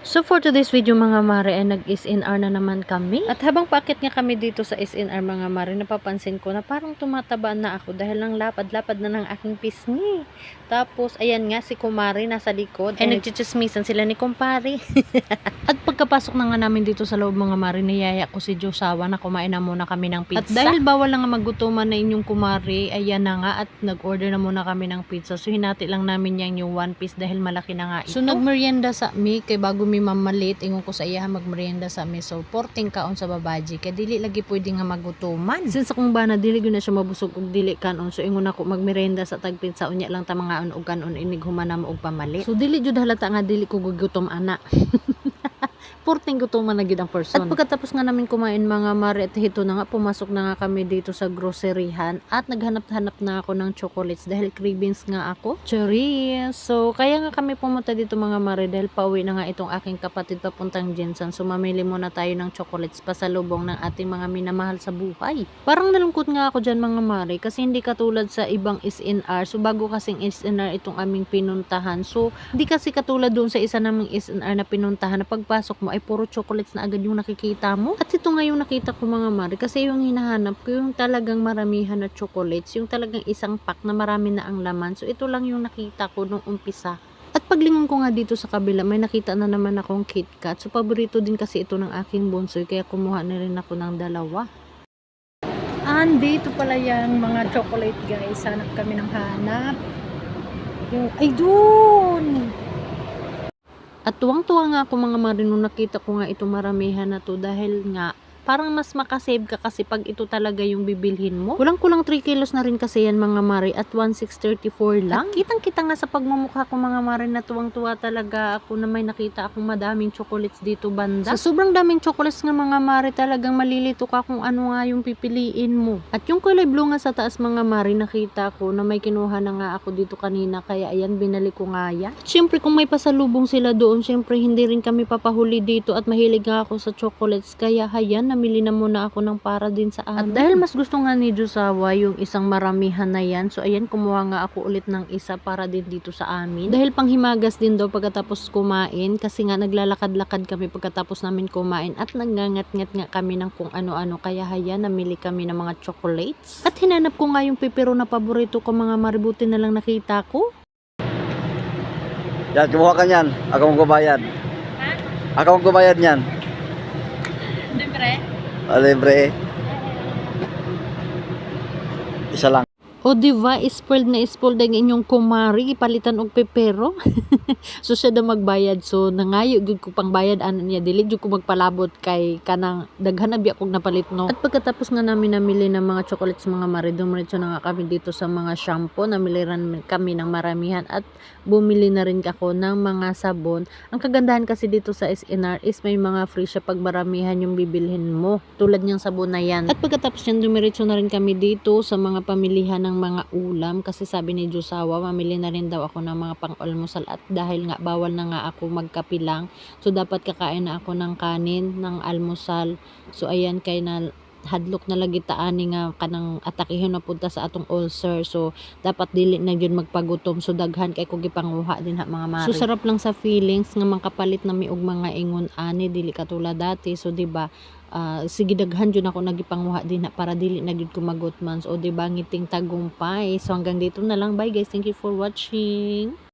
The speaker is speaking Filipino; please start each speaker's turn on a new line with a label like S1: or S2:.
S1: So for today's video mga mare ay nag-SNR na naman kami. At habang paakit nga kami dito sa SNR mga mare, napapansin ko na parang tumataba na ako dahil lang lapad-lapad na ng aking pisngi. Tapos ayan nga si Kumari nasa likod ay nagchichismisan sila ni Kumpari. At pagkapasok na nga namin dito sa loob mga mare, niyaya ko si Josawa na kumain na muna kami ng pizza. At dahil bawal na nga maggutuman na inyong Kumari, ayan na nga at nag-order na muna kami ng pizza. So hinati lang namin yan yung one piece dahil malaki na nga ito. So nagmerienda sa mi kay bago mi mamalit ingon ko sa iya magmerienda sa mi. So 14 kaon sa babaji kay dili lagi pwede nga magutuman. Since akong bana dili gyud na siya mabusog og dili kanon, so ingon ako magmerienda sa tag pizza unya lang ta mga og kanon inig humanam og pamalit. So dili jud halata nga dili ko gugutom ana. 14 gutom na gid ang person. At pagkatapos nga namin kumain mga mare at hito na nga pumasok na nga kami dito sa groceryhan at naghanap-hanap na ako ng chocolates dahil cravings nga ako. Cherries. So kaya nga kami pumunta dito mga mare dahil pauwi na nga itong aking kapatid papuntang Jensen. So mamili muna tayo ng chocolates pasalubong ng ating mga minamahal sa buhay. Parang nalungkot nga ako dyan mga mare kasi hindi katulad sa ibang SNR. So bago kasing SNR itong aming pinuntahan. So hindi kasi katulad doon sa isa naming SNR na pinuntahan na pagpasok mo ay puro chocolates na agad yung nakikita mo. At ito nga yung nakita ko mga mare kasi yung hinahanap ko yung talagang maramihan na chocolates, yung talagang isang pack na marami na ang laman. So ito lang yung nakita ko nung umpisa. At paglingon ko nga dito sa kabila, may nakita na naman akong KitKat. So paborito din kasi ito ng aking bunsoy kaya kumuha na rin ako ng dalawa. Andito pala yung mga chocolate guys. Hanap kami ng hanap. Yung, ay doon! At tuwang-tuwa nga ako mga mare nung nakita ko nga ito maramihan na to dahil nga parang mas makasave ka kasi pag ito talaga yung bibilhin mo. Kulang-kulang 3 kilos na rin kasi yan mga mare at 1,634 lang. At kitang-kita nga sa pagmumukha ko mga mare na tuwang-tuwa talaga ako na may nakita akong madaming chocolates dito banda. Sa sobrang daming chocolates nga mga mare talagang malilito ka kung ano nga yung pipiliin mo. At yung kulay blue nga sa taas mga mare nakita ko na may kinuha na nga ako dito kanina kaya ayan binalik ko nga yan. At syempre kung may pasalubong sila doon syempre hindi rin kami papahuli dito at mahilig nga ako sa chocolates kaya hayan namili na muna ako ng para din sa amin. At dahil mas gusto nga ni Josawa yung isang maramihan na yan, so ayan kumuha nga ako ulit ng isa para din dito sa amin. Dahil panghimagas din daw pagkatapos kumain kasi nga naglalakad-lakad kami pagkatapos namin kumain at nagngangat-ngat nga kami ng kung ano-ano kaya hayan namili kami ng mga chocolates. At hinanap ko nga yung pipero na paborito ko mga maributi na lang nakita ko.
S2: Yan, kumuha ka niyan. Ako magbabayad.
S1: Ha?
S2: Ako magbabayad niyan.
S1: Libre?
S2: Libre. Isa lang.
S1: O diba, spoiled na spoiled ang inyong kumari, ipalitan og pepero. So siya daw magbayad, so nangayo gud ko pang bayad ano niya, dili jud ko magpalabot kay kanang daghan na biya kog napalit no. At pagkatapos nga namin namili ng mga chocolates mga mare, dumiretso na nga kami dito sa mga shampoo, namili rin kami ng maramihan at bumili na rin ako ng mga sabon. Ang kagandahan kasi dito sa SNR is may mga free siya pag maramihan yung bibilhin mo, tulad niyang sabon na yan. At pagkatapos yan dumiretso na rin kami dito sa mga pamilihan ng mga ulam kasi sabi ni Josawa mamili na rin daw ako ng mga pang-almusal at dahil nga bawal na nga ako magkapilang so dapat kakain na ako ng kanin ng almusal. So ayan kay na hadlok na lagi taani nga kanang atakihon na punta sa atong ulcer, so dapat dili na gyud magpagutom so daghan kay ko gipanguha din ha mga mari. So sarap lang sa feelings nga makapalit na mi og mga ingon ani dili katulad dati, so diba sige daghan jud ako nagipanguha din na para dili na gyud ko magutman. So diba ngiting tagumpay. So hanggang dito na lang, bye guys, thank you for watching.